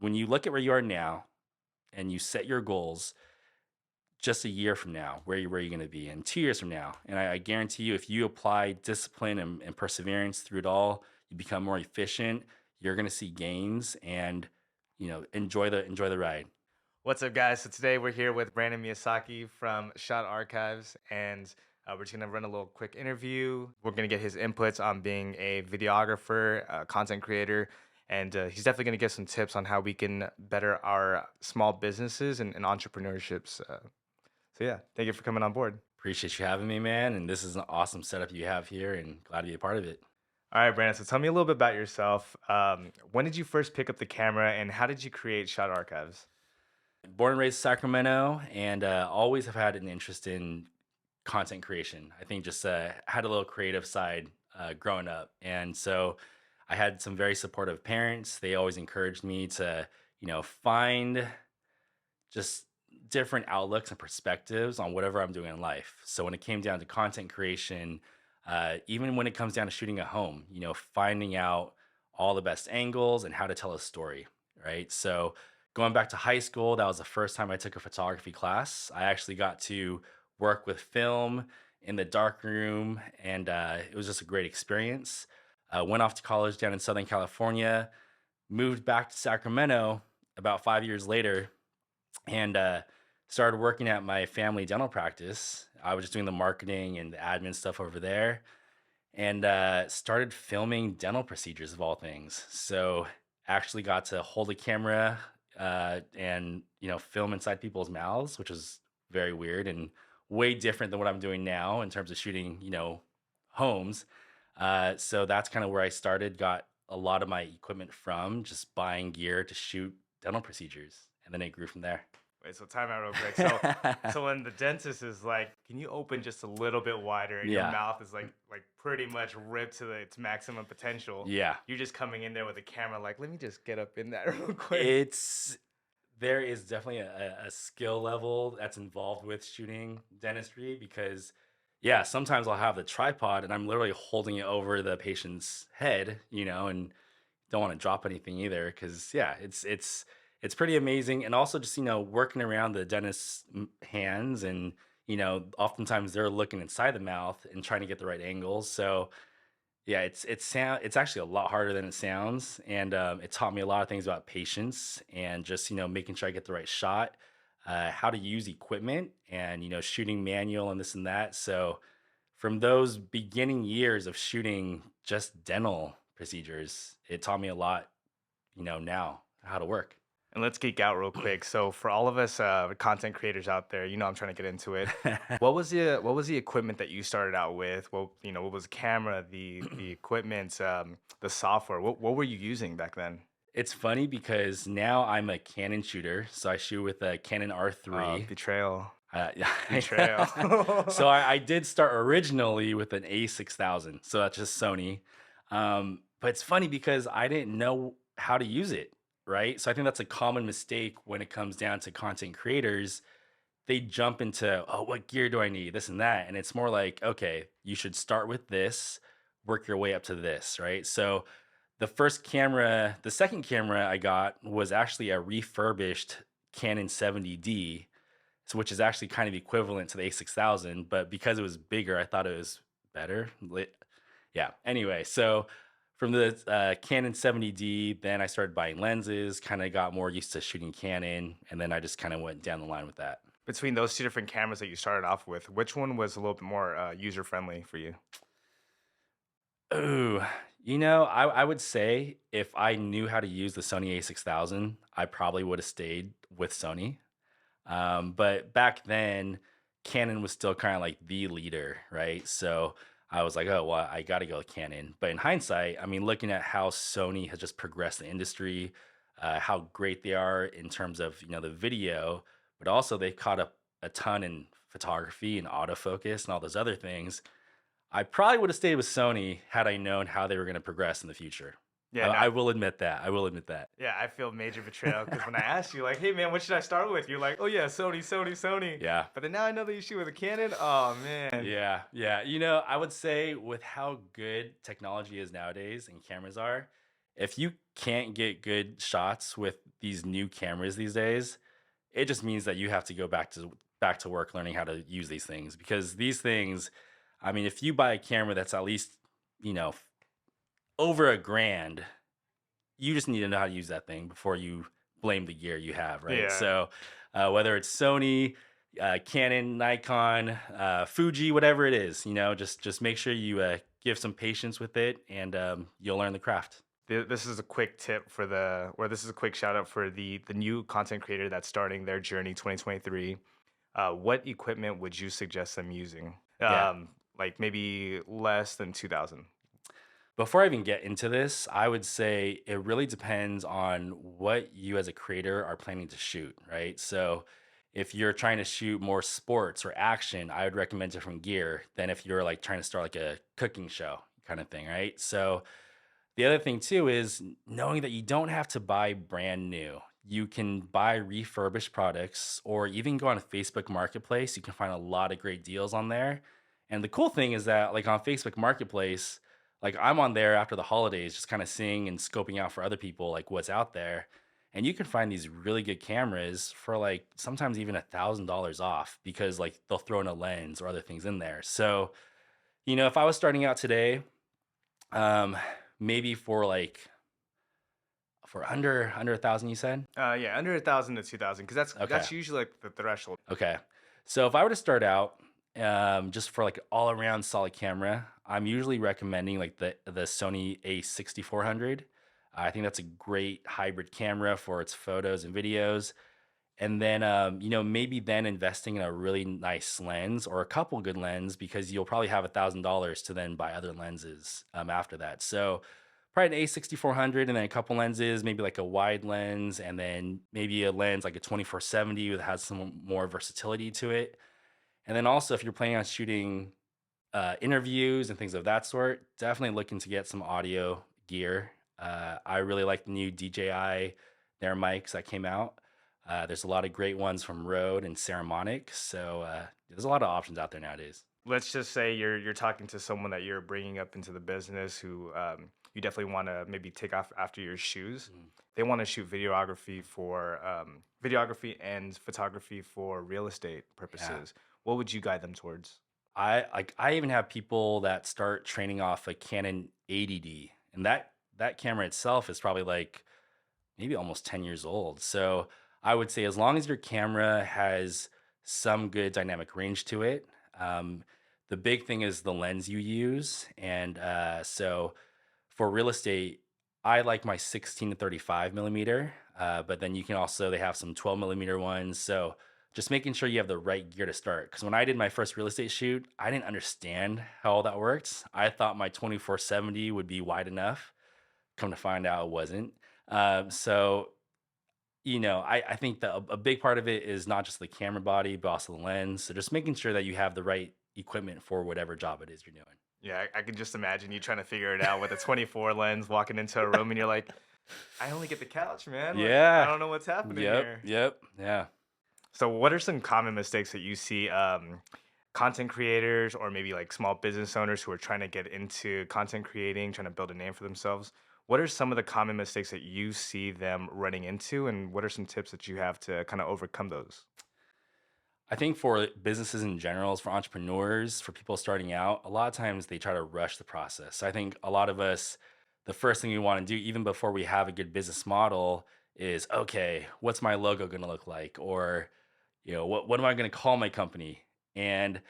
when you look at where you are now and you set your goals just a year from now, where you're going to be, and 2 years from now, and I guarantee you, if you apply discipline and perseverance through it all, you become more efficient. You're going to see gains, and enjoy the ride. What's up, guys? So today we're here with Brandon Miyasaki from Shot Archives, and we're just gonna run a little quick interview. We're gonna get his inputs on being a videographer, content creator, and he's definitely gonna give some tips on how we can better our small businesses and entrepreneurships. So yeah, thank you for coming on board. Appreciate you having me, man. And this is an awesome setup you have here, and glad to be a part of it. All right, Brandon. So tell me a little bit about yourself. When did you first pick up the camera, and how did you create Shot Archives? Born and raised in Sacramento, and always have had an interest in content creation. I think just had a little creative side growing up, and so I had some very supportive parents. They always encouraged me to, find just different outlooks and perspectives on whatever I'm doing in life. So when it came down to content creation, even when it comes down to shooting at home, finding out all the best angles and how to tell a story, right? So going back to high school, that was the first time I took a photography class. I actually got to work with film in the dark room, and it was just a great experience. Went off to college down in Southern California, moved back to Sacramento about 5 years later, and started working at my family dental practice. I was just doing the marketing and the admin stuff over there, and started filming dental procedures of all things. So actually got to hold a camera and film inside people's mouths, which was very weird and way different than what I'm doing now in terms of shooting, homes. So that's kind of where I started. Got a lot of my equipment from just buying gear to shoot dental procedures, and then it grew from there. Wait, so time out real quick. So when the dentist is like, "Can you open just a little bit wider?" and your Yeah, mouth is like pretty much ripped to its maximum potential, yeah. you're just coming in there with a camera, like, "Let me just get up in that real quick." It's There is definitely a skill level that's involved with shooting dentistry because, yeah, sometimes I'll have the tripod and I'm literally holding it over the patient's head, and don't want to drop anything either because, yeah, it's pretty amazing. And also just, working around the dentist's hands, and, oftentimes they're looking inside the mouth and trying to get the right angles. So, yeah, it's actually a lot harder than it sounds, and it taught me a lot of things about patience and just making sure I get the right shot, how to use equipment, and shooting manual and this and that. So from those beginning years of shooting just dental procedures, it taught me a lot. Now how to work. And let's geek out real quick. So for all of us content creators out there, I'm trying to get into it. What was the equipment that you started out with? What was the camera, the equipment, the software? What were you using back then? It's funny because now I'm a Canon shooter, so I shoot with a Canon R3. Betrayal. Yeah. So Betrayal. I did start originally with an A6000, so that's just Sony. But it's funny because I didn't know how to use it, right? So I think that's a common mistake when it comes down to content creators. They jump into, oh, what gear do I need? This and that. And it's more like, okay, you should start with this, work your way up to this, right? So the second camera I got was actually a refurbished Canon 70D, so which is actually kind of equivalent to the A6000, but because it was bigger, I thought it was better. Yeah. Anyway, so from the Canon 70D, then I started buying lenses, kind of got more used to shooting Canon, and then I just kind of went down the line with that. Between those two different cameras that you started off with, which one was a little bit more user friendly for you? Ooh, I would say if I knew how to use the Sony A6000, I probably would have stayed with Sony. But back then, Canon was still kind of like the leader, right? So I was like, oh, well, I got to go with Canon. But in hindsight, I mean, looking at how Sony has just progressed the industry, how great they are in terms of, the video, but also they've caught up a ton in photography and autofocus and all those other things. I probably would have stayed with Sony had I known how they were going to progress in the future. I, Yeah, no, I will admit that. I will admit that. yeah, I feel major betrayal because when I asked you, like, "Hey, man, what should I start with?" You're like, "Oh yeah, Sony, Sony, Sony." Yeah. But then now I know that you shoot with a Canon. Oh man. Yeah, yeah. I would say with how good technology is nowadays and cameras are, if you can't get good shots with these new cameras these days, it just means that you have to go back to work learning how to use these things because these things, I mean, if you buy a camera that's at least, you know, over a grand, you just need to know how to use that thing before you blame the gear you have, right? Yeah. So, whether it's Sony, Canon, Nikon, Fuji, whatever it is, just make sure you give some patience with it, and you'll learn the craft. This is a quick tip for or this is a quick shout out for the new content creator that's starting their journey 2023. What equipment would you suggest them using? Yeah. Like maybe less than 2000. Before I even get into this, I would say it really depends on what you as a creator are planning to shoot, right? So, if you're trying to shoot more sports or action, I would recommend different gear than if you're like trying to start like a cooking show kind of thing, right? So, the other thing too is knowing that you don't have to buy brand new. You can buy refurbished products or even go on Facebook Marketplace. You can find a lot of great deals on there. And the cool thing is that like on Facebook Marketplace, like I'm on there after the holidays just kind of seeing and scoping out for other people like what's out there. And you can find these really good cameras for like sometimes even $1,000 off because like they'll throw in a lens or other things in there. So, if I was starting out today, um, maybe for under 1,000, you said? Yeah, under 1000 to 2000, because Okay. that's usually like the threshold. Okay. So if I were to start out, just for like all around solid camera, I'm usually recommending like the Sony A6400. I think that's a great hybrid camera for its photos and videos. And then, maybe then investing in a really nice lens or a couple good lens because you'll probably have $1,000 to then buy other lenses after that. So probably an A6400 and then a couple lenses, maybe like a wide lens and then maybe a lens like a 2470 that has some more versatility to it. And then also, if you're planning on shooting interviews and things of that sort, definitely looking to get some audio gear. I really like the new DJI their mics that came out. There's a lot of great ones from Rode and Ceramonic. So there's a lot of options out there nowadays. Let's just say you're talking to someone that you're bringing up into the business who you definitely want to maybe take off after your shoes. Mm. They want to shoot videography and photography for real estate Yeah. purposes. What would you guide them towards? I even have people that start training off a Canon 80D, and that camera itself is probably like maybe almost 10 years old. So I would say as long as your camera has some good dynamic range to it, the big thing is the lens you use. And so for real estate, I like my 16 to 35 millimeter, but then you can also, they have some 12 millimeter ones. So just making sure you have the right gear to start. Because when I did my first real estate shoot, I didn't understand how all that worked. I thought my 2470 would be wide enough. Come to find out it wasn't. So I think that a big part of it is not just the camera body, but also the lens. So just making sure that you have the right equipment for whatever job it is you're doing. Yeah, I can just imagine you trying to figure it out with a 24 lens, walking into a room and you're like, I only get the couch, man. Like, I Yeah. don't know what's happening Yep. here. Yep. Yeah. So, what are some common mistakes that you see content creators or maybe like small business owners who are trying to get into content creating, trying to build a name for themselves? What are some of the common mistakes that you see them running into, and what are some tips that you have to kind of overcome those? I think for businesses in general, for entrepreneurs, for people starting out, a lot of times they try to rush the process. So I think a lot of us, the first thing we want to do, even before we have a good business model, is okay, what's my logo going to look like? Or, what am I going to call my company? And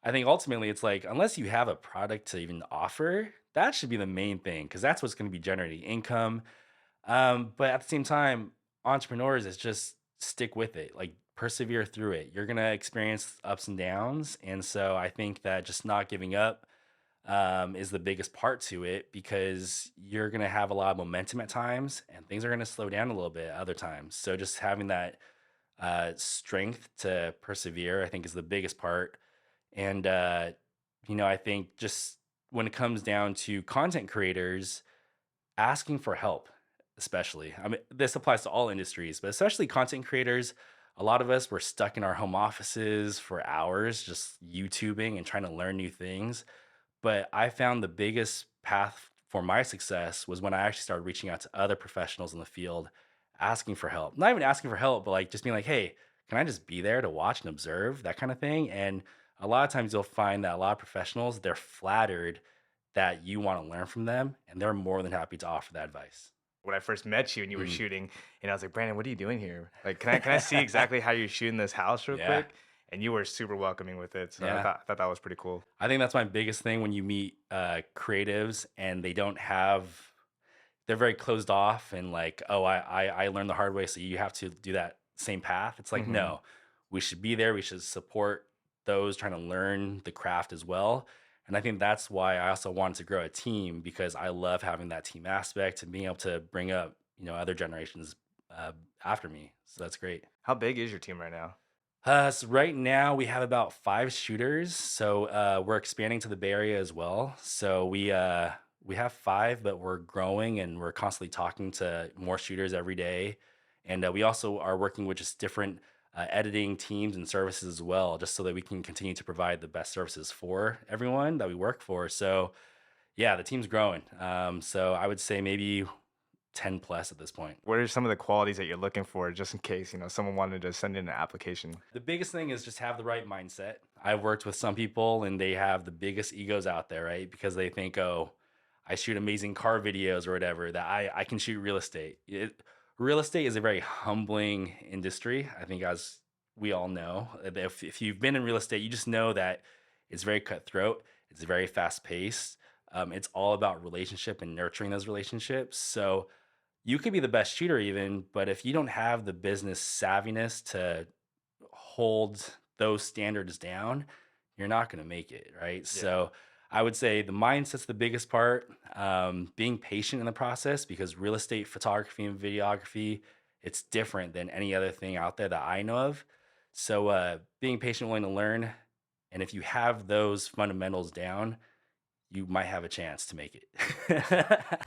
I think ultimately it's like, unless you have a product to even offer, that should be the main thing because that's what's going to be generating income. But at the same time, entrepreneurs is just stick with it, like persevere through it. You're gonna experience ups and downs, and so I think that just not giving up is the biggest part to it because you're gonna have a lot of momentum at times, and things are gonna slow down a little bit at other times. So just having that strength to persevere, I think, is the biggest part. And I think just when it comes down to content creators asking for help, especially. I mean, this applies to all industries, but especially content creators. A lot of us were stuck in our home offices for hours just YouTubing and trying to learn new things. But I found the biggest path for my success was when I actually started reaching out to other professionals in the field, asking for help. Not even asking for help, but like just being like, hey, can I just be there to watch and observe that kind of thing? And a lot of times you'll find that a lot of professionals, they're flattered that you want to learn from them and they're more than happy to offer that advice. When I first met you and you were Mm. shooting, and I was like, Brandon, what are you doing here? Like, can I see exactly how you're shooting this house real Yeah. quick? And you were super welcoming with it. So Yeah. I thought that was pretty cool. I think that's my biggest thing when you meet creatives and they don't have, they're very closed off and like, oh, I learned the hard way, so you have to do that same path. It's like, Hmm. no, we should be there. We should support those trying to learn the craft as well. And I think that's why I also wanted to grow a team because I love having that team aspect and being able to bring up, other generations after me. So that's great. How big is your team right now? So right now we have about 5 shooters. So we're expanding to the Bay Area as well. So we have 5, but we're growing and we're constantly talking to more shooters every day. And we also are working with just different editing teams and services as well, just so that we can continue to provide the best services for everyone that we work for. So yeah, the team's growing. So I would say maybe 10 plus at this point. What are some of the qualities that you're looking for just in case, someone wanted to send in an application? The biggest thing is just have the right mindset. I've worked with some people and they have the biggest egos out there, right? Because they think, oh, I shoot amazing car videos or whatever, that I can shoot real estate. Real estate is a very humbling industry. I think, as we all know, if you've been in real estate, you just know that it's very cutthroat, it's very fast paced. It's all about relationship and nurturing those relationships. So you could be the best shooter, even, but if you don't have the business savviness to hold those standards down, you're not going to make it, right? Yeah. So I would say the mindset's the biggest part. Being patient in the process, because real estate photography and videography, it's different than any other thing out there that I know of. So being patient, willing to learn, and if you have those fundamentals down, you might have a chance to make it.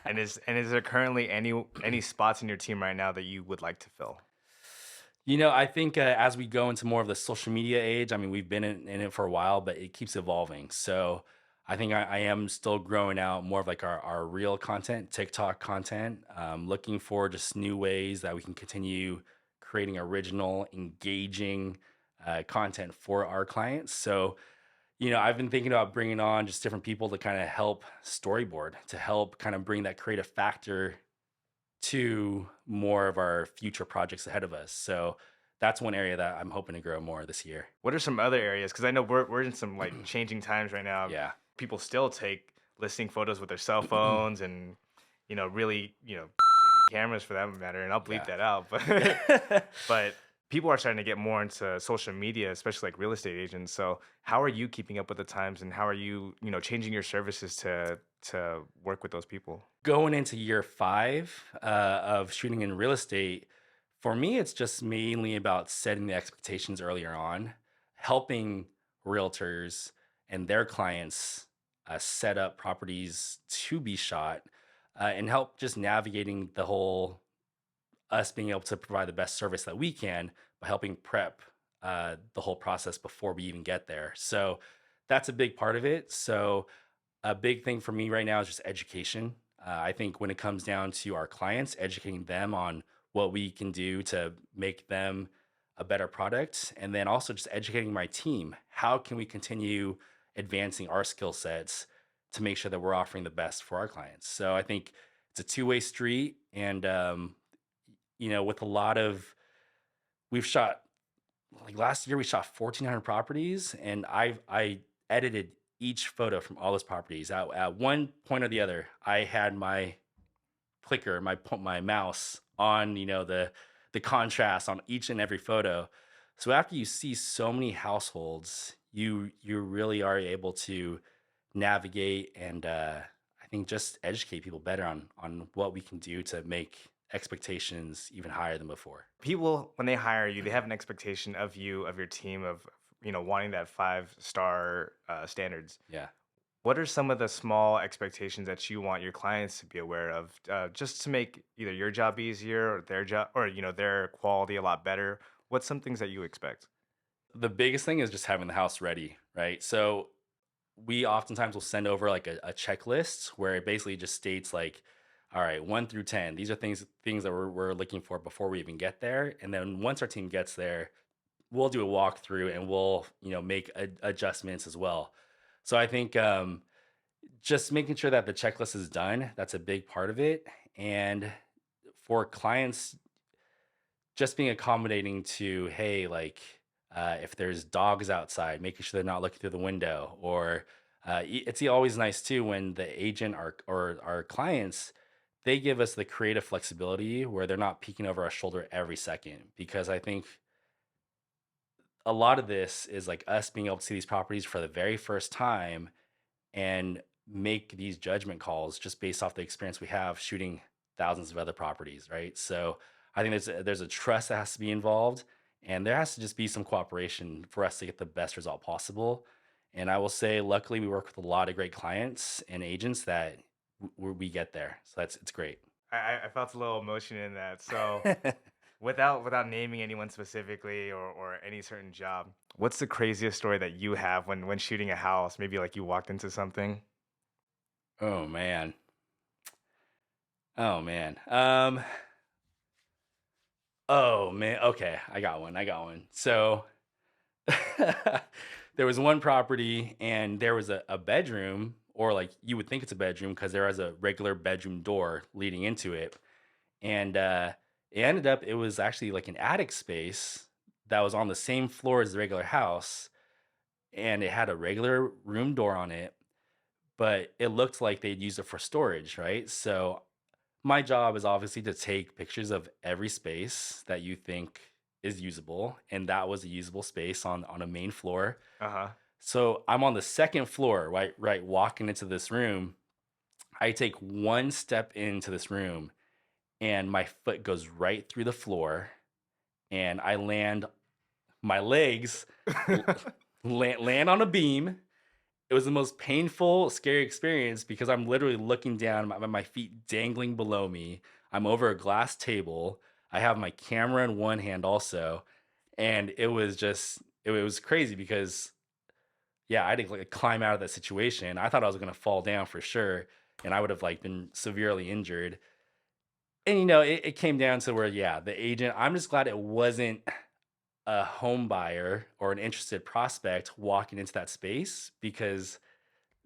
And is there currently any spots in your team right now that you would like to fill? I think as we go into more of the social media age, I mean, we've been in it for a while, but it keeps evolving. So I think I am still growing out more of like our real content, TikTok content, looking for just new ways that we can continue creating original, engaging content for our clients. So, I've been thinking about bringing on just different people to kind of help storyboard, to help kind of bring that creative factor to more of our future projects ahead of us. So that's one area that I'm hoping to grow more this year. What are some other areas? Because I know we're in some like changing times right now. Yeah. People still take listing photos with their cell phones and really cameras for that matter. And I'll bleep Yeah. that out, but but people are starting to get more into social media, especially like real estate agents. So how are you keeping up with the times, and how are you changing your services to work with those people? Going into year 5 of shooting in real estate, for me, it's just mainly about setting the expectations earlier on, helping realtors and their clients set up properties to be shot, and help just navigating the whole, us being able to provide the best service that we can by helping prep the whole process before we even get there. So that's a big part of it. So a big thing for me right now is just education. I think when it comes down to our clients, educating them on what we can do to make them a better product, and then also just educating my team. How can we continue advancing our skill sets to make sure that we're offering the best for our clients? So I think it's a two-way street, and with a lot of, we've shot, like last year we shot 1,400 properties, and I edited each photo from all those properties. At one point or the other, I had my clicker, my mouse on, the contrast on each and every photo. So after you see so many households, you really are able to navigate and I think just educate people better on what we can do to make expectations even higher than before. People, when they hire you, they have an expectation of you, of your team, of wanting that 5-star standards. Yeah. What are some of the small expectations that you want your clients to be aware of, just to make either your job easier or their job, or their quality a lot better? What's some things that you expect? The biggest thing is just having the house ready, right? So we oftentimes will send over like a checklist where it basically just states like, all right, 1 through 10, these are things that we're looking for before we even get there. And then once our team gets there, we'll do a walkthrough and we'll, make adjustments as well. So I think just making sure that the checklist is done, that's a big part of it. And for clients, just being accommodating to, hey, like if there's dogs outside, making sure they're not looking through the window, or it's always nice too when the agent or our clients, they give us the creative flexibility where they're not peeking over our shoulder every second. Because I think a lot of this is like us being able to see these properties for the very first time and make these judgment calls just based off the experience we have shooting thousands of other properties, right? So I think there's a trust that has to be involved, and there has to just be some cooperation for us to get the best result possible. And I will say, luckily, we work with a lot of great clients and agents that we get there. So it's great. I felt a little emotion in that. So without naming anyone specifically or any certain job, what's the craziest story that you have when shooting a house? Maybe like you walked into something. Oh man. Oh man. Oh man. Okay, I got one. I got one. So there was one property and there was a bedroom, or like you would think it's a bedroom because there was a regular bedroom door leading into it. And it ended up, it was actually like an attic space that was on the same floor as the regular house. And it had a regular room door on it, but it looked like they'd used it for storage, right? So my job is obviously to take pictures of every space that you think is usable. And that was a usable space on a main floor. Uh huh. So I'm on the second floor, right, walking into this room. I take one step into this room and my foot goes right through the floor and I land my legs l- land on a beam. It was the most painful, scary experience because I'm literally looking down, my feet dangling below me. I'm over a glass table. I have my camera in one hand also, and it was crazy because yeah, I had to like climb out of that situation. I thought I was gonna fall down for sure, and I would have like been severely injured. And it came down to where yeah, the agent. I'm just glad it wasn't a home buyer or an interested prospect walking into that space because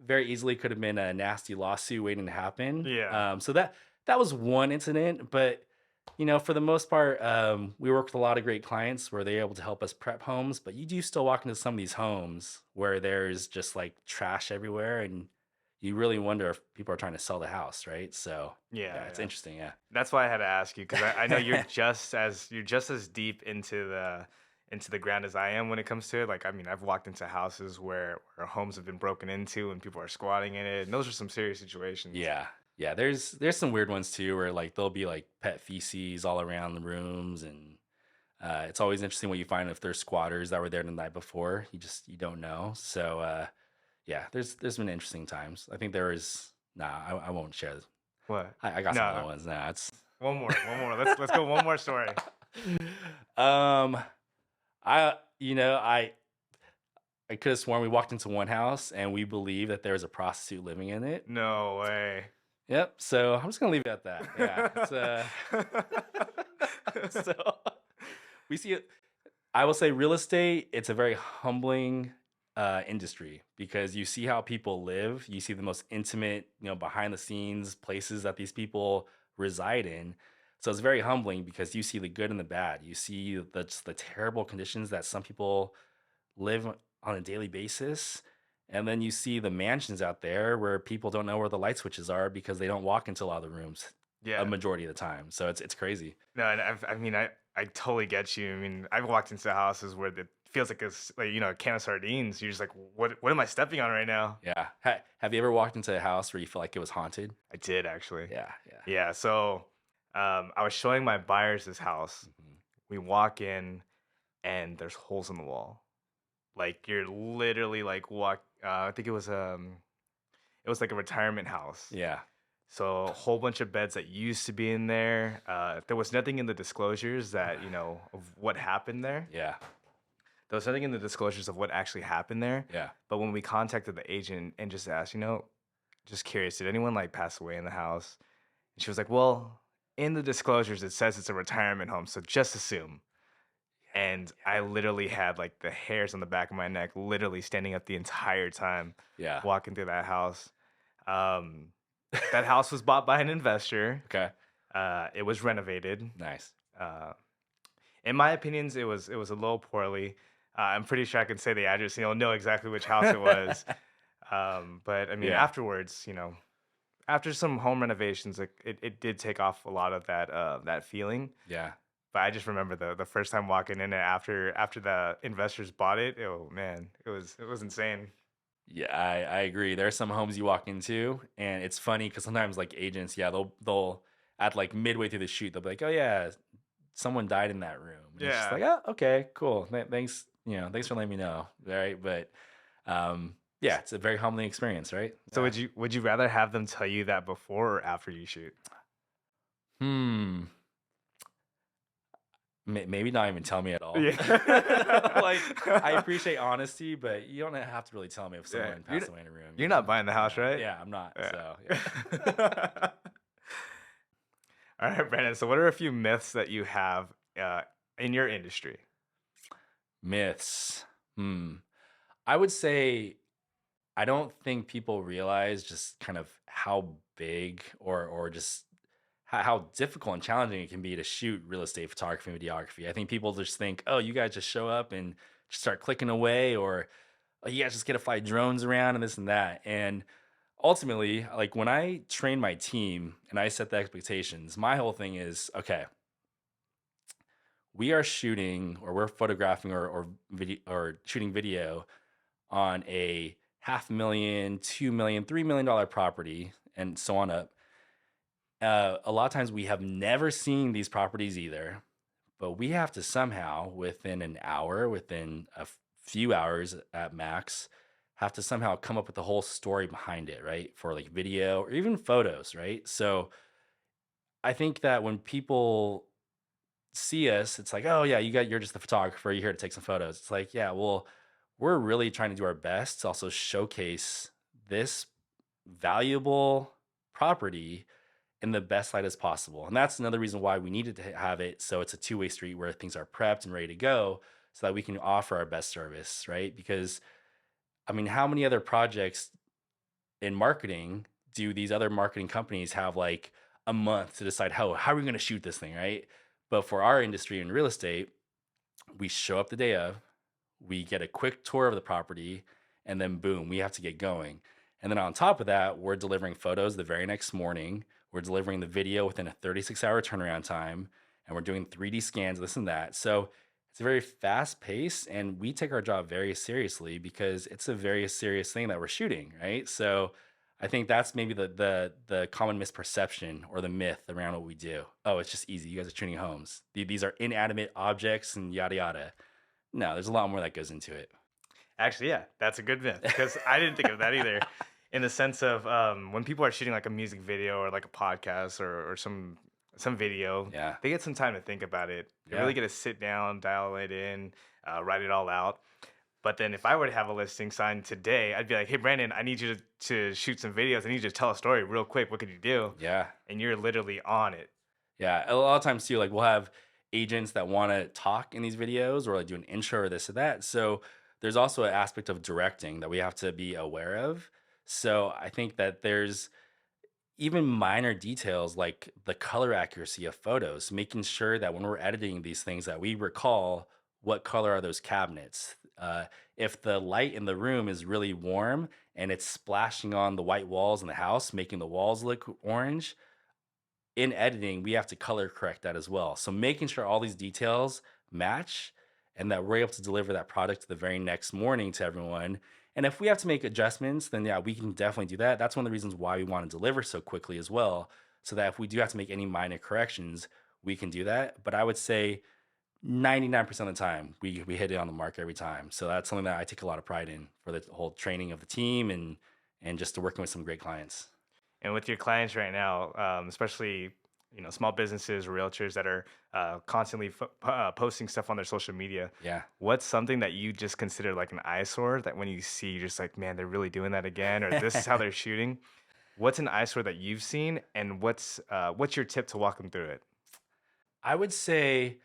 very easily could have been a nasty lawsuit waiting to happen. Yeah. So that was one incident, but for the most part, we work with a lot of great clients where they're able to help us prep homes. But you do still walk into some of these homes where there's just like trash everywhere, and you really wonder if people are trying to sell the house, right? So Yeah. yeah, it's Yeah. interesting. Yeah. That's why I had to ask you because I know you're just as deep into the ground as I am when it comes to it. Like I mean, I've walked into houses where homes have been broken into and people are squatting in it, and those are some serious situations. Yeah. Yeah, there's some weird ones too where like there'll be like pet feces all around the rooms, and it's always interesting what you find if there's squatters that were there the night before. You don't know. So yeah, there's been interesting times. I think there is. Nah, I won't share. What? I got some No, other no. ones. Nah, it's One more. Let's go one more story. um I could have sworn we walked into one house and we believe that there was a prostitute living in it. No way. Yep. So I'm just gonna leave it at that. Yeah. It's so we see it. I will say real estate, it's a very humbling industry because you see how people live. You see the most intimate, behind the scenes places that these people reside in. So it's very humbling because you see the good and the bad. You see just the terrible conditions that some people live on a daily basis. And then you see the mansions out there where people don't know where the light switches are because they don't walk into a lot of the rooms a Yeah. majority of the time. So it's crazy. No, and I mean, I totally get you. I mean, I've walked into houses where it feels like it's like a can of sardines. You're just like, what am I stepping on right now? Yeah. Have you ever walked into a house where you feel like it was haunted? I did actually. Yeah, yeah. Yeah. So, I was showing my buyers this house. Mhm. We walk in, and there's holes in the wall. Like you're literally like walk. I think it was like a retirement house. Yeah, So a whole bunch of beds that used to be in there. There was nothing in the disclosures that of what happened there. yeah. there was nothing in the disclosures of what actually happened there. Yeah. But when we contacted the agent and just asked, just curious, did anyone like pass away in the house? And she was like, well, in the disclosures, it says it's a retirement home, so just assume. And I literally had like the hairs on the back of my neck, literally standing up the entire time Yeah. walking through that house. Um, that house was bought by an investor. Okay. It was renovated. Nice. Uh, in my opinions, it was a little poorly. I'm pretty sure I can say the address. Know exactly which house it was. But I mean, Yeah. afterwards, after some home renovations, like it did take off a lot of that feeling. Yeah. But I just remember the first time walking in it after the investors bought it. Oh man, it was insane. Yeah, I agree. There are some homes you walk into, and it's funny because sometimes like agents, yeah, they'll at like midway through the shoot, they'll be like, "Oh yeah, someone died in that room," and it's just Yeah. like, "Oh, okay, cool. Thanks, thanks for letting me know." Right, but yeah, it's a very humbling experience, right? So Yeah. would you rather have them tell you that before or after you shoot? Hmm. Maybe not even tell me at all. Like, I Yeah. appreciate honesty, but you don't have to really tell me if Yeah. someone passed away in a room. You're not buying the house, Yeah, right? yeah, I'm not. So yeah. Yeah. All right, Brandon. So, what are a few myths that you have uh, in your industry? Myths. Hmm. I would say I don't think people realize just kind of how big or just how difficult and challenging it can be to shoot real estate photography and videography. I think people just think, oh, you guys just show up and just start clicking away, or oh, you guys just get to fly drones around and this and that. And ultimately, like when I train my team and I set the expectations, my whole thing is okay, we are shooting or we're photographing or video or shooting video on a half million, 2 million, $3 million property, and so on up. A lot of times we have never seen these properties either, but we have to somehow, within an hour, within a few hours at max, have to somehow come up with the whole story behind it, right? For like video or even photos, right? So I think that when people see us, it's like, oh yeah, you're just the photographer, you're here to take some photos. It's like, yeah, well, we're really trying to do our best to also showcase this valuable property in the best light as possible. And that's another reason why we needed to have it so it's a two-way street where things are prepped and ready to go so that we can offer our best service, right? Because I mean, how many other projects in marketing do these other marketing companies have like a month to decide how are we going to shoot this thing, right? But for our industry in real estate, we show up the day of, we get a quick tour of the property, and then boom, we have to get going. And then on top of that, we're delivering photos the very next morning. We're delivering the video within a 36-hour turnaround time, and we're doing 3D scans, this and that. So it's a very fast pace, and we take our job very seriously because it's a very serious thing that we're shooting, right? So I think that's maybe the common misperception or the myth around what we do. Oh, it's just easy. You guys are shooting homes. These are inanimate objects and yada yada. No, there's a lot more that goes into it. Actually, yeah, that's a good myth because I didn't think of that either. In the sense of when people are shooting like a music video or like a podcast or some video, Yeah. they get some time to think about it. They Yeah. really get to sit down, dial it in, write it all out. But then if I were to have a listing signed today, I'd be like, hey, Brandon, I need you to shoot some videos. I need you to tell a story real quick. What could you do? Yeah. And you're literally on it. Yeah. A lot of times too, like we'll have agents that want to talk in these videos or like do an intro or this or that. So there's also an aspect of directing that we have to be aware of. So I think that there's even minor details like the color accuracy of photos, making sure that when we're editing these things that we recall what color are those cabinets. If the light in the room is really warm and it's splashing on the white walls in the house, making the walls look orange, in editing, we have to color correct that as well. So making sure all these details match and that we're able to deliver that product the very next morning to everyone. And if we have to make adjustments, then yeah, we can definitely do that. That's one of the reasons why we want to deliver so quickly as well. So that if we do have to make any minor corrections, we can do that. But I would say 99% of the time, we hit it on the mark every time. So that's something that I take a lot of pride in for the whole training of the team and just to working with some great clients. And with your clients right now, especially small businesses, realtors that are constantly posting stuff on their social media. Yeah. What's something that you just consider like an eyesore that when you see, you're just like, man, they're really doing that again, or this is how they're shooting? What's an eyesore that you've seen, and what's your tip to walk them through it? I would say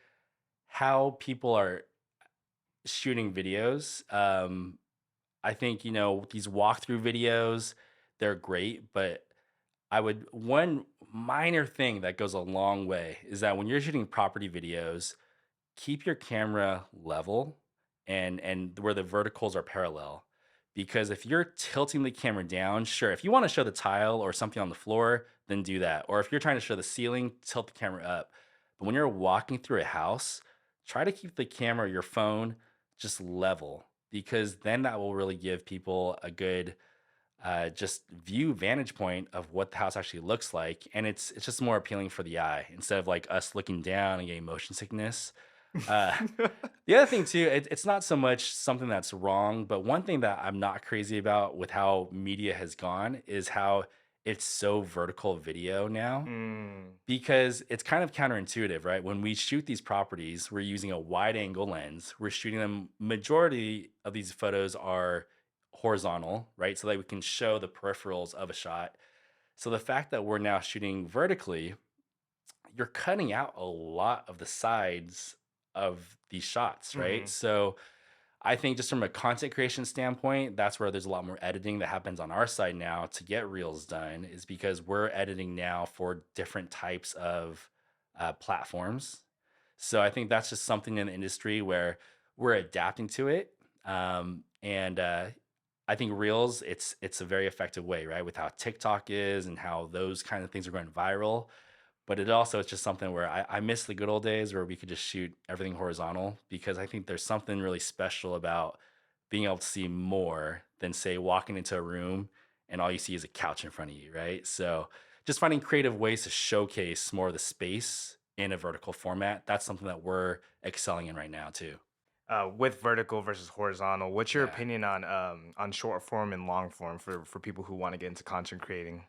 how people are shooting videos. I think, these walkthrough videos, they're great, but one minor thing that goes a long way is that when you're shooting property videos, keep your camera level and where the verticals are parallel. Because if you're tilting the camera down, sure, if you want to show the tile or something on the floor, then do that. Or if you're trying to show the ceiling, tilt the camera up. But when you're walking through a house, try to keep the camera, your phone, just level, because then that will really give people a good just view vantage point of what the house actually looks like, and it's just more appealing for the eye instead of like us looking down and getting motion sickness. uh the other thing too, it's not so much something that's wrong, but one thing that I'm not crazy about with how media has gone is how it's so vertical video now, Mm, because it's kind of counterintuitive, right? When we shoot these properties, we're using a wide angle lens. We're shooting them, majority of these photos are horizontal, right? So that we can show the peripherals of a shot. So the fact that we're now shooting vertically, you're cutting out a lot of the sides of these shots, right? hmm. So I think just from a content creation standpoint, that's where there's a lot more editing that happens on our side now to get reels done, is because we're editing now for different types of platforms. So I think that's just something in the industry where we're adapting to it. And I think reels, it's a very effective way, right? With how TikTok is and how those kind of things are going viral. But it also is just something where I miss the good old days where we could just shoot everything horizontal, because I think there's something really special about being able to see more than, say, walking into a room and all you see is a couch in front of you, right? So just finding creative ways to showcase more of the space in a vertical format. That's something that we're excelling in right now too. With vertical versus horizontal, what's your Yeah. opinion on short form and long form for people who want to get into content creating?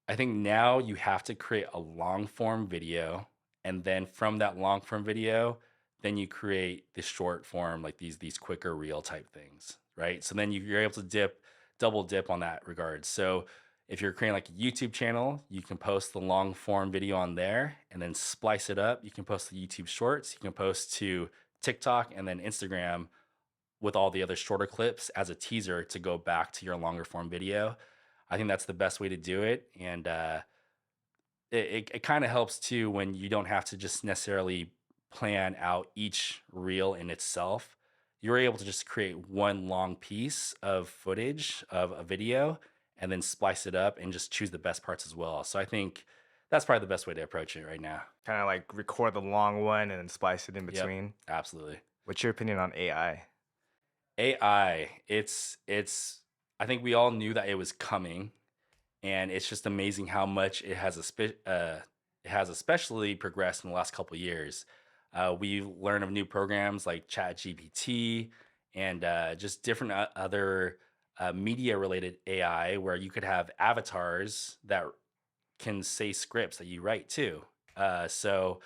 I think now you have to create a long form video, and then from that long form video, then you create the short form, like these quicker reel type things, right? So then you're able to double dip on that regard. So if you're creating like a YouTube channel, you can post the long form video on there and then splice it up. You can post the YouTube shorts, you can post to TikTok and then Instagram with all the other shorter clips as a teaser to go back to your longer form video. I think that's the best way to do it. And it kind of helps too when you don't have to just necessarily plan out each reel in itself. You're able to just create one long piece of footage of a video and then splice it up and just choose the best parts as well. So I think that's probably the best way to approach it right now. Kind of like record the long one and then splice it in Yep, between. absolutely. What's your opinion on AI? AI, it's I think we all knew that it was coming, and it's just amazing how much it has especially progressed in the last couple of years. We learn of new programs like ChatGPT and just different other media related AI, where you could have avatars that can say scripts that you write too. So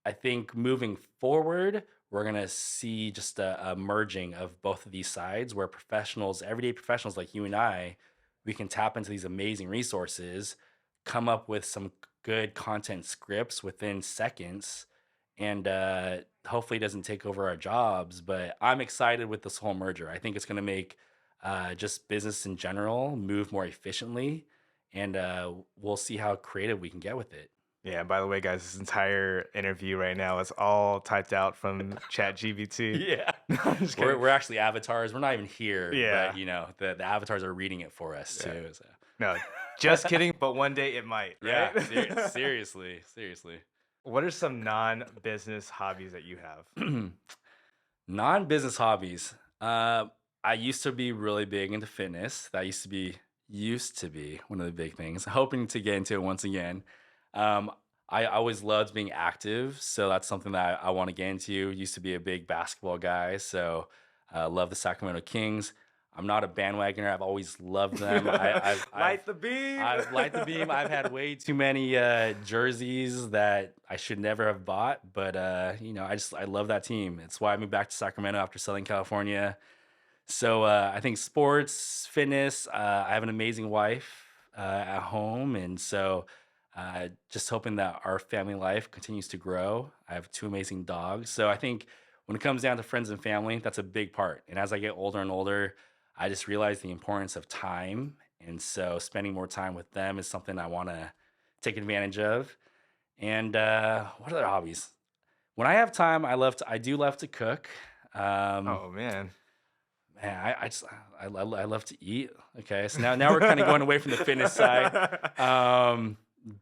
I think moving forward, we're gonna see just a merging of both of these sides, where professionals, everyday professionals like you and I, we can tap into these amazing resources, come up with some good content scripts within seconds, and hopefully it doesn't take over our jobs. But I'm excited with this whole merger. I think it's gonna make just business in general move more efficiently, and we'll see how creative we can get with it. Yeah, by the way, guys, this entire interview right now is all typed out from ChatGPT. Yeah. No, I'm just We're kidding. we're actually avatars. We're not even here, but Yeah, the avatars are reading it for us yeah. too. So No, just kidding, but one day it might, yeah, right? seriously, seriously. What are some non-business hobbies that you have? Non-business hobbies. I used to be really big into fitness. That used to be one of the big things. Hoping to get into it once again. Um, I always loved being active, so that's something that I want to get into. Used to be a big basketball guy, so love the Sacramento Kings. I'm not a bandwagoner. I've always loved them. Light the beam. I've liked the beam. I've had way too many jerseys that I should never have bought, but I love that team. It's why I moved back to Sacramento after Southern California. So I think sports, fitness. I have an amazing wife at home, and so just hoping that our family life continues to grow. I have two amazing dogs, so I think when it comes down to friends and family, that's a big part. And as I get older and older, I just realize the importance of time, and so spending more time with them is something I want to take advantage of. And what other hobbies? When I have time, I do love to cook. Um, Oh man. Man, I love to eat. Okay, so now we're kind of going away from the fitness side.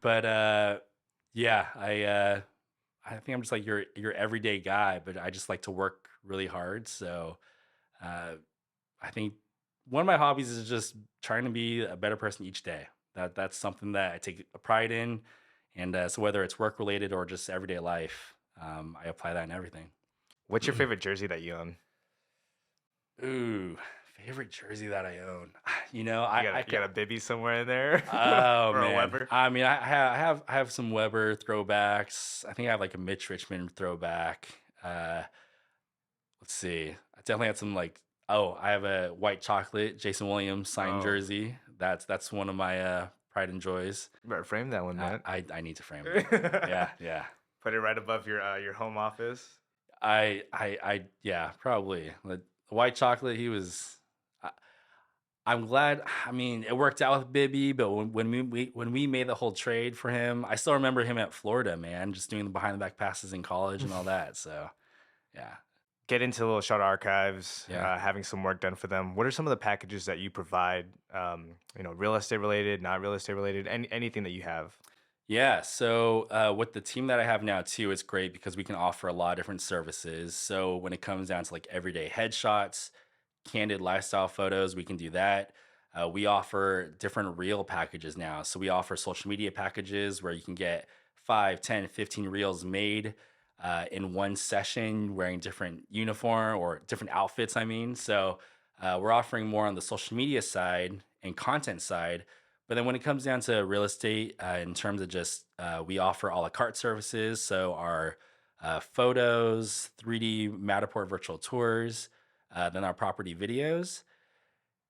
But yeah, I think I'm just like your everyday guy, but I just like to work really hard. So uh, I think one of my hobbies is just trying to be a better person each day. That's something that I take a pride in, and so whether it's work related or just everyday life, I apply that in everything. What's your favorite jersey that you own? Ooh, favorite jersey that I own. You know, I You could. got a Bibby somewhere in there, Oh or a man, Weber? I mean, I have some Weber throwbacks. I think I have like a Mitch Richmond throwback. Uh, let's see. I definitely had some like. Oh, I have a white chocolate Jason Williams signed Oh, jersey. That's one of my pride and joys. you better frame that one, man. I need to frame it. Yeah, yeah. Put it right above your home office. Yeah, probably. The white chocolate, he was. I, I'm glad. I mean, it worked out with Bibby, but when we made the whole trade for him, I still remember him at Florida, man, just doing the behind the back passes in college and all that. So yeah, Get into little shot archives, yeah. having some work done for them. What are some of the packages that you provide? Real estate related, not real estate related, anything that you have. Yeah, so with the team that I have now too, it's great because we can offer a lot of different services. So when it comes down to like everyday headshots, candid lifestyle photos, we can do that. We offer different reel packages now. So we offer social media packages where you can get 5, 10, 15 reels made in one session wearing different uniform or different outfits, I mean. So we're offering more on the social media side and content side. But then when it comes down to real estate, in terms of just we offer a la carte services. So our photos, 3D Matterport virtual tours, then our property videos.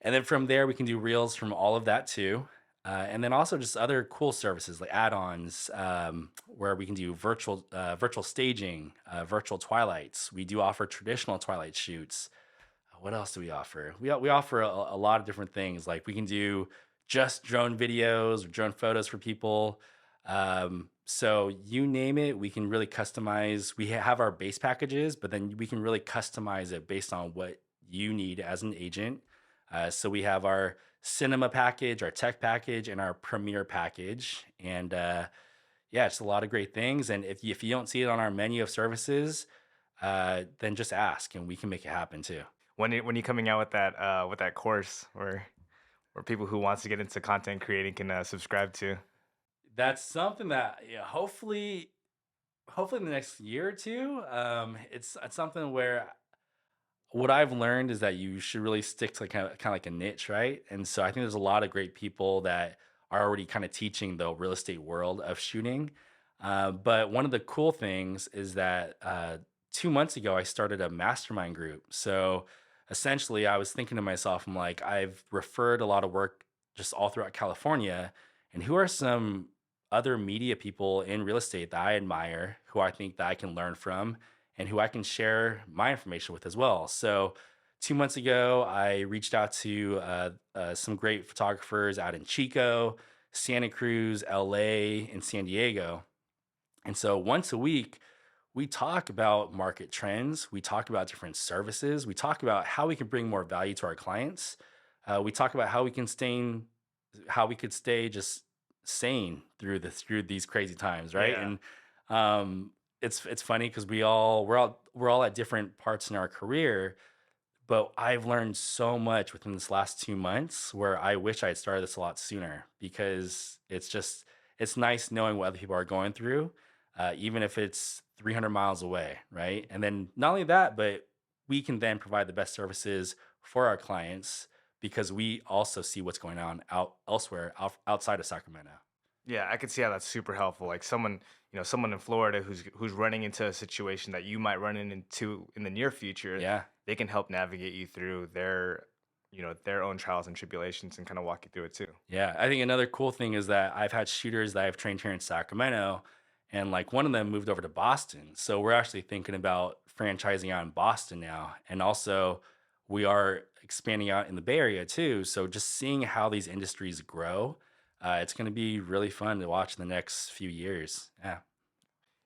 And then from there, we can do reels from all of that too. And then also just other cool services like add-ons, where we can do virtual staging, virtual twilights. We do offer traditional twilight shoots. What else do we offer? We offer a lot of different things. Like we can do just drone videos or drone photos for people. So you name it, we can really customize. We have our base packages, but then we can really customize it based on what you need as an agent. So we have our cinema package, our tech package, and our premiere package. And yeah, it's a lot of great things. And if you don't see it on our menu of services, then just ask and we can make it happen too. When you coming out with that course where people who wants to get into content creating can subscribe to? That's something that yeah, hopefully in the next year or two. It's something where what I've learned is that you should really stick to kind of like a niche, right? And so I think there's a lot of great people that are already kind of teaching the real estate world of shooting. But one of the cool things is that 2 months ago I started a mastermind group. So essentially, I was thinking to myself, I'm like, I've referred a lot of work just all throughout California, and who are some other media people in real estate that I admire, who I think that I can learn from, and who I can share my information with as well. So 2 months ago, I reached out to some great photographers out in Chico, Santa Cruz, LA, and San Diego. And so once a week, we talk about market trends. We talk about different services. We talk about how we can bring more value to our clients. We talk about how we could stay just sane through these crazy times, right? Yeah. And it's funny because we're all at different parts in our career, but I've learned so much within this last 2 months where I wish I had started this a lot sooner because it's nice knowing what other people are going through, even if it's 300 miles away, right? And then not only that, but we can then provide the best services for our clients because we also see what's going on elsewhere outside of Sacramento. Yeah, I could see how that's super helpful. Like someone, someone in Florida who's running into a situation that you might run into in the near future, Yeah. they can help navigate you through their own trials and tribulations and kind of walk you through it too. Yeah, I think another cool thing is that I've had shooters that I've trained here in Sacramento, and like one of them moved over to Boston. So we're actually thinking about franchising out in Boston now. And also, we are expanding out in the Bay Area too. So just seeing how these industries grow, it's going to be really fun to watch in the next few years. Yeah.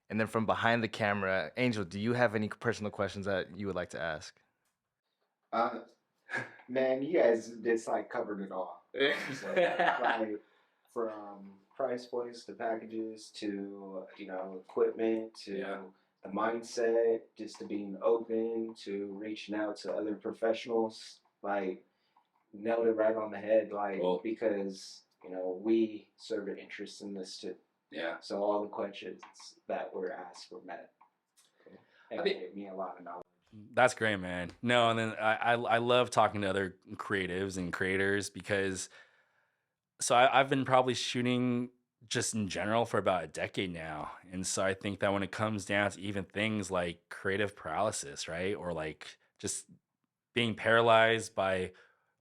And then from behind the camera, Angel, do you have any personal questions that you would like to ask? Uh, Man, you guys just like covered it all. So, like from price points to packages to equipment to Yeah. the mindset, just to being open to reaching out to other professionals, like nailed it right on the head. Like Well, because we serve an interest in this too. yeah. So all the questions that were asked were met. I It think gave me a lot of knowledge. that's great, man. No, and then I love talking to other creatives and creators because I've been probably shooting just in general for about a decade now. And so I think that when it comes down to even things like creative paralysis, right? Or like just being paralyzed by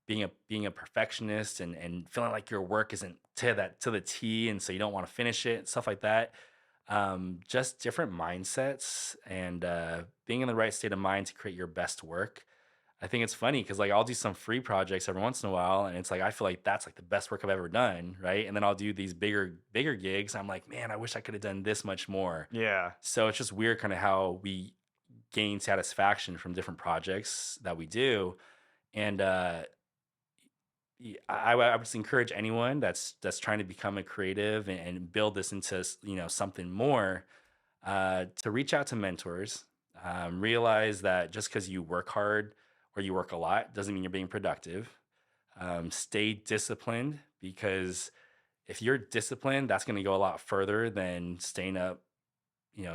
being a perfectionist and feeling like your work isn't to the T and so you don't want to finish it, stuff like that. Just different mindsets and being in the right state of mind to create your best work. I think it's funny because like I'll do some free projects every once in a while, and it's like I feel like that's like the best work I've ever done, right? And then I'll do these bigger gigs. I'm like, man, I wish I could have done this much more. Yeah. So it's just weird, kind of how we gain satisfaction from different projects that we do, and I would just encourage anyone that's trying to become a creative and build this into something more to reach out to mentors. Realize that just because you work hard or you work a lot doesn't mean you're being productive. Stay disciplined because if you're disciplined, that's going to go a lot further than staying up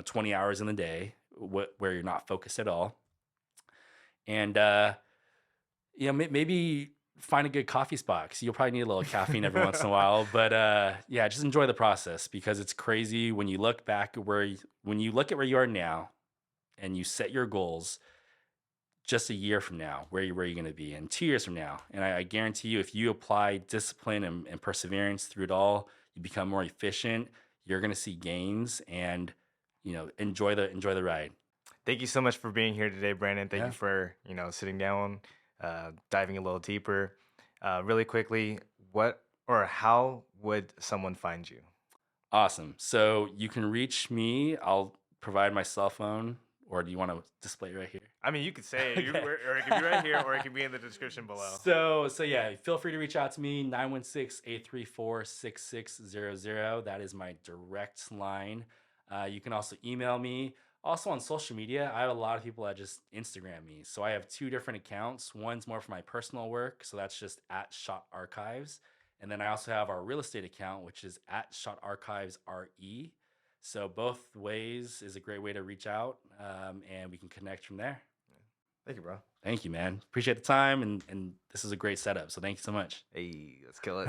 20 hours in the day where you're not focused at all. And maybe find a good coffee spot 'cause you'll probably need a little caffeine every once in a while. But yeah, just enjoy the process because it's crazy when you look back when you look at where you are now and you set your goals just a year from now, where you going to be, and 2 years from now. And I guarantee you, if you apply discipline and perseverance through it all, you become more efficient. You're going to see gains, and enjoy the ride. Thank you so much for being here today, Brandon. Thank Yeah. you for, sitting down, diving a little deeper. Really quickly, what or how would someone find you? Awesome. So you can reach me. I'll provide my cell phone, or do you want to display it right here? I mean, you could say it, Okay. or it could be right here, or it could be in the description below. So yeah, feel free to reach out to me, 916-834-6600. That is my direct line. You can also email me. Also on social media, I have a lot of people that just Instagram me. So I have two different accounts. One's more for my personal work, so that's just at Shot Archives. And then I also have our real estate account, which is at Shot Archives RE. So both ways is a great way to reach out, and we can connect from there. Thank you, bro. Thank you, man. Appreciate the time, and this is a great setup. So thank you so much. Hey, let's kill it.